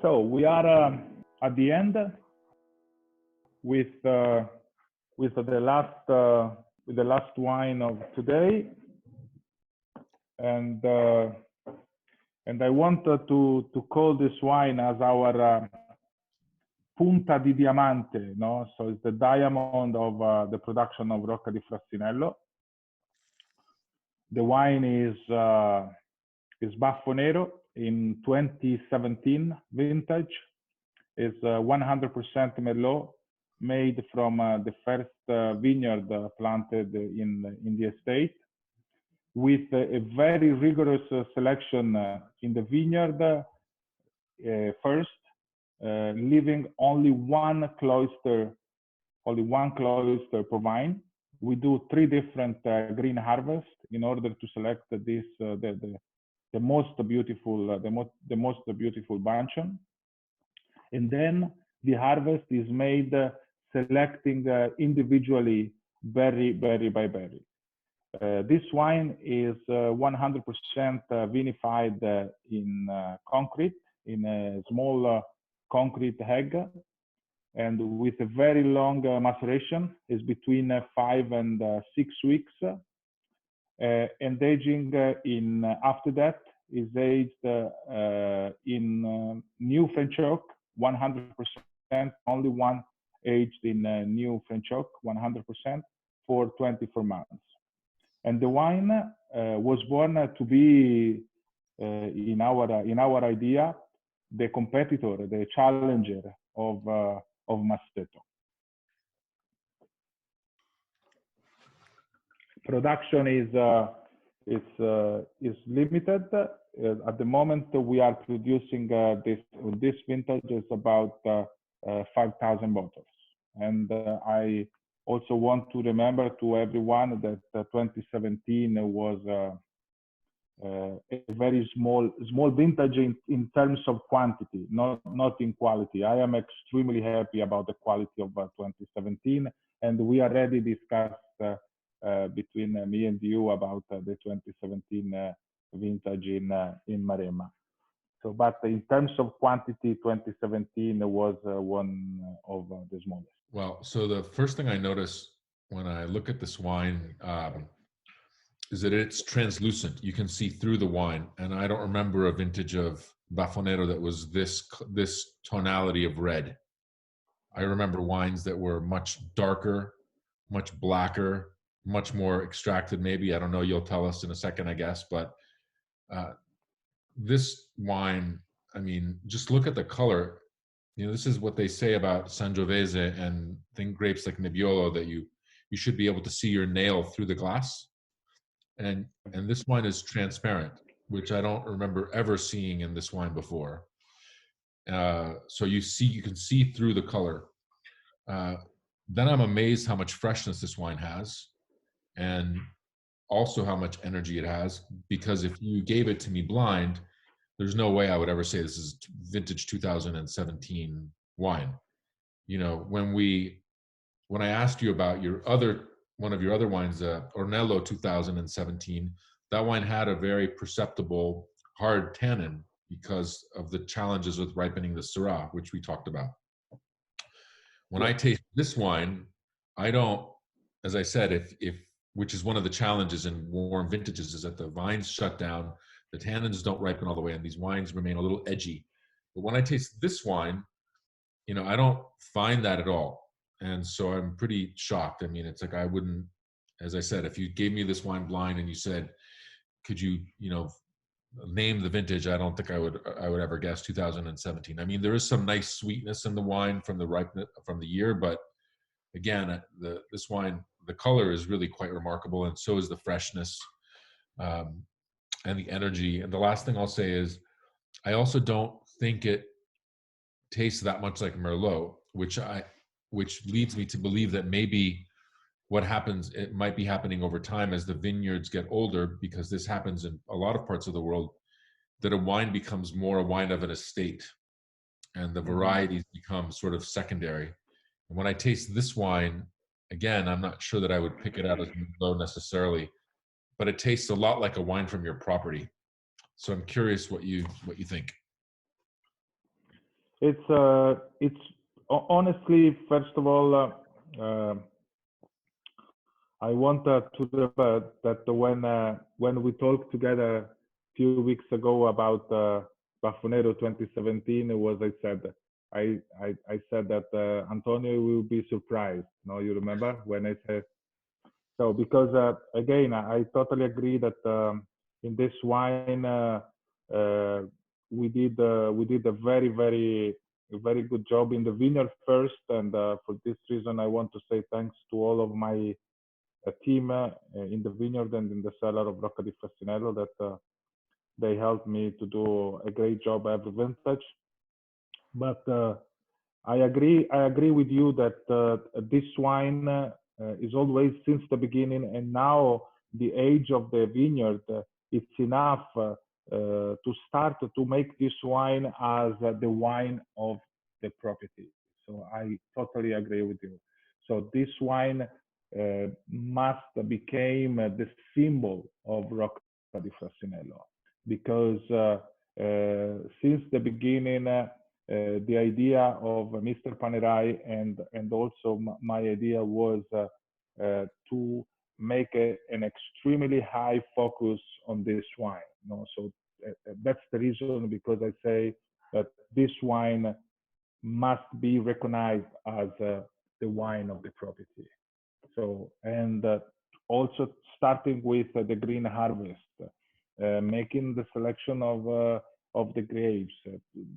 So we are at the end with the last wine of today, and I wanted to call this wine as our punta di diamante, no? So it's the diamond of the production of Rocca di Frassinello. The wine is Baffonero in 2017 vintage. It's 100% Merlot, made from the first vineyard planted in the estate, with a very rigorous selection in the vineyard first, leaving only one cloister per vine. We do 3 different green harvests in order to select this the most beautiful bunchen, and then the harvest is made selecting individually berry by berry. This wine is 100% vinified in concrete, in a small concrete keg, and with a very long maceration, is between 5 and 6 weeks. And aging after that is aged in new French oak, 100%, only one aged in new French oak, 100%, for 24 months. And the wine was born to be, in our idea, the competitor, the challenger of Masseto. Production is limited. At the moment, we are producing this vintage is about 5,000 bottles. And I also want to remember to everyone that 2017 was a very small vintage in terms of quantity, not in quality. I am extremely happy about the quality of 2017, and we already discussed between me and you about the 2017 vintage in Maremma. So, but in terms of quantity, 2017 was one of the smallest. Well, so the first thing I notice when I look at this wine is that it's translucent. You can see through the wine, and I don't remember a vintage of Baffonero that was this tonality of red. I remember wines that were much darker, much blacker, much more extracted, maybe. I don't know, you'll tell us in a second, I guess. But this wine, I mean, just look at the color. You know, this is what they say about Sangiovese and grapes like Nebbiolo, that you should be able to see your nail through the glass. And this wine is transparent, which I don't remember ever seeing in this wine before. So you can see through the color. Then I'm amazed how much freshness this wine has, and also how much energy it has, because if you gave it to me blind, there's no way I would ever say this is vintage 2017 wine. You know, when I asked you about one of your other wines, Ornello 2017, that wine had a very perceptible hard tannin because of the challenges with ripening the Syrah, which we talked about. When I taste this wine, I don't, as I said, which is one of the challenges in warm vintages, is that the vines shut down, the tannins don't ripen all the way, and these wines remain a little edgy. But when I taste this wine, you know, I don't find that at all. And so I'm pretty shocked. I mean, it's like, I wouldn't, as I said, if you gave me this wine blind and you said, could you name the vintage, I don't think I would ever guess 2017. I mean, there is some nice sweetness in the wine from the ripeness from the year, but again, this wine, the color is really quite remarkable, and so is the freshness and the energy. And the last thing I'll say is, I also don't think it tastes that much like Merlot, which leads me to believe that maybe what happens, it might be happening over time as the vineyards get older, because this happens in a lot of parts of the world, that a wine becomes more a wine of an estate, and the varieties become sort of secondary. And when I taste this wine, again, I'm not sure that I would pick it out as Merlot necessarily, but it tastes a lot like a wine from your property. So I'm curious what you think. It's honestly, first of all, I want to remember that when we talked together a few weeks ago about Baffonero 2017, it was I said that Antonio will be surprised. No, you remember when I said so? Because again, I totally agree that in this wine uh, we did a very good job in the vineyard first, and for this reason I want to say thanks to all of my team in the vineyard and in the cellar of Rocca di Fascinello that they helped me to do a great job every vintage. But I agree with you that this wine is always since the beginning, and now the age of the vineyard, it's enough to start to make this wine as the wine of the property. So I totally agree with you. So this wine must became the symbol of Rocca di Frassinello because since the beginning the idea of Mr. Panerai and also my idea was to make an extremely high focus on this wine. You know? So that's the reason because I say that this wine must be recognized as the wine of the property. So, and also starting with the green harvest, making the selection of the grapes,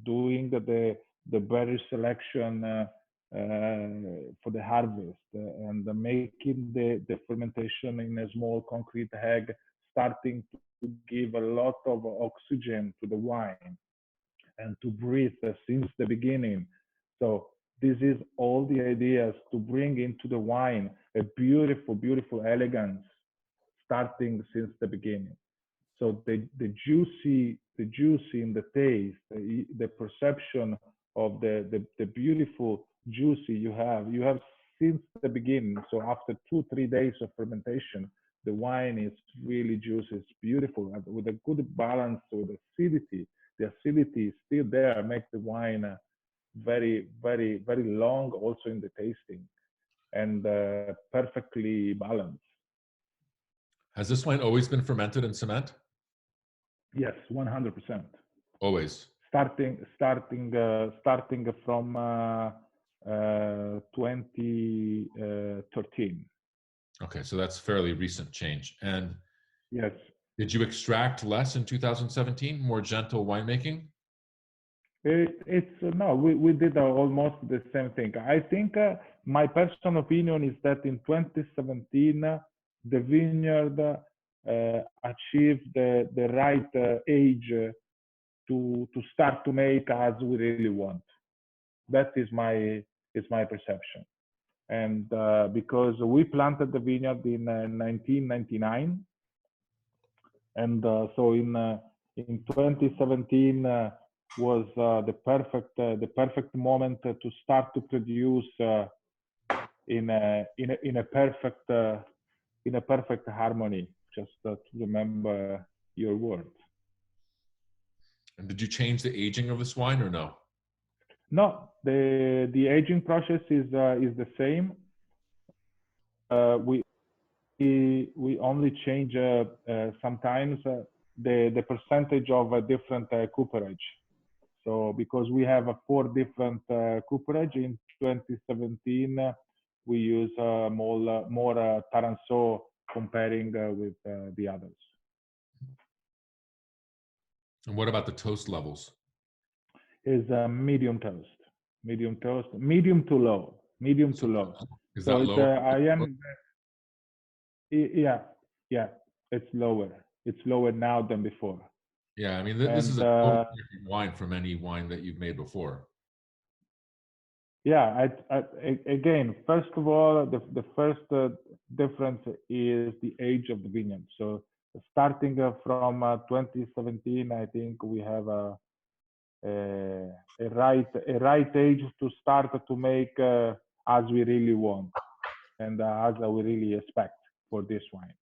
doing the berry selection for the harvest, and making the fermentation in a small concrete egg, starting to give a lot of oxygen to the wine and to breathe since the beginning. So this is all the ideas to bring into the wine a beautiful elegance starting since the beginning. So the juicy in the taste, the perception of the beautiful juicy you have since the beginning. So after 2 3 days of fermentation, the wine is really juicy. It's beautiful and with a good balance with acidity. The acidity is still there, makes the wine very long also in the tasting and perfectly balanced. Has this wine always been fermented in cement? Yes, 100%. Always. Starting from 2013. Okay, so that's fairly recent change. And Yes, did you extract less in 2017? More gentle winemaking? it's no, we did almost the same thing. I think my personal opinion is that in 2017 the vineyard achieved the right age to start to make as we really want. That is my perception. And because we planted the vineyard in 1999, and so in 2017 was the perfect moment to start to produce in a perfect harmony. Just to remember your words. And did you change the aging of this wine or no? No, the aging process is the same. We only change sometimes the percentage of a different cooperage. So because we have 4 different cooperage in 2017, we use more Taranso comparing with the others. And what about the toast levels? Is medium toast, medium to low, medium So to low. is So that it's lower? I am yeah yeah it's lower now than before. Yeah, I mean, this is And a totally different wine from any wine that you've made before. yeah, again, first of all, the first difference is the age of the vineyard. So starting from 2017, I think we have a right age to start to make as we really want and as we really expect for this wine.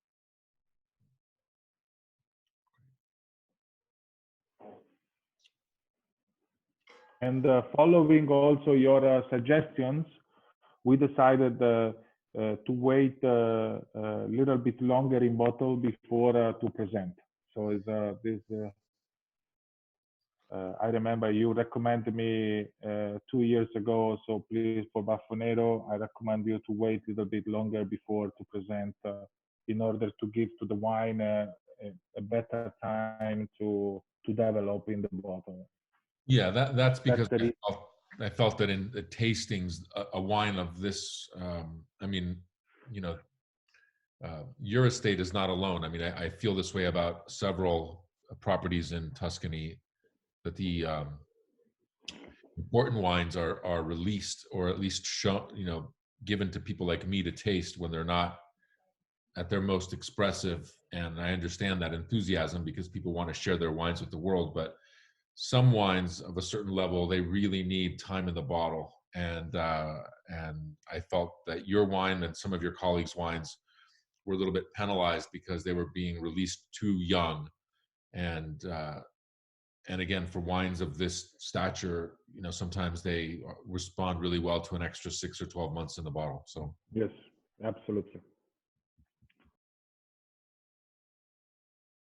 And following also your suggestions, we decided to wait a little bit longer in bottle before to present. So is this. I remember you recommended me 2 years ago. So please, for Baffonero, I recommend you to wait a little bit longer before to present, in order to give to the wine a better time to develop in the bottle. Yeah, that's because That's the I felt that in the tastings, a wine of this, I mean, you know, your estate is not alone. I mean, I feel this way about several properties in Tuscany, that the important wines are released, or at least shown, given to people like me to taste when they're not at their most expressive. And I understand that enthusiasm because people want to share their wines with the world. But some wines of a certain level, they really need time in the bottle. And I felt that your wine and some of your colleagues' wines were a little bit penalized because they were being released too young. And again, for wines of this stature, sometimes they respond really well to an extra 6 or 12 months in the bottle. So yes, absolutely.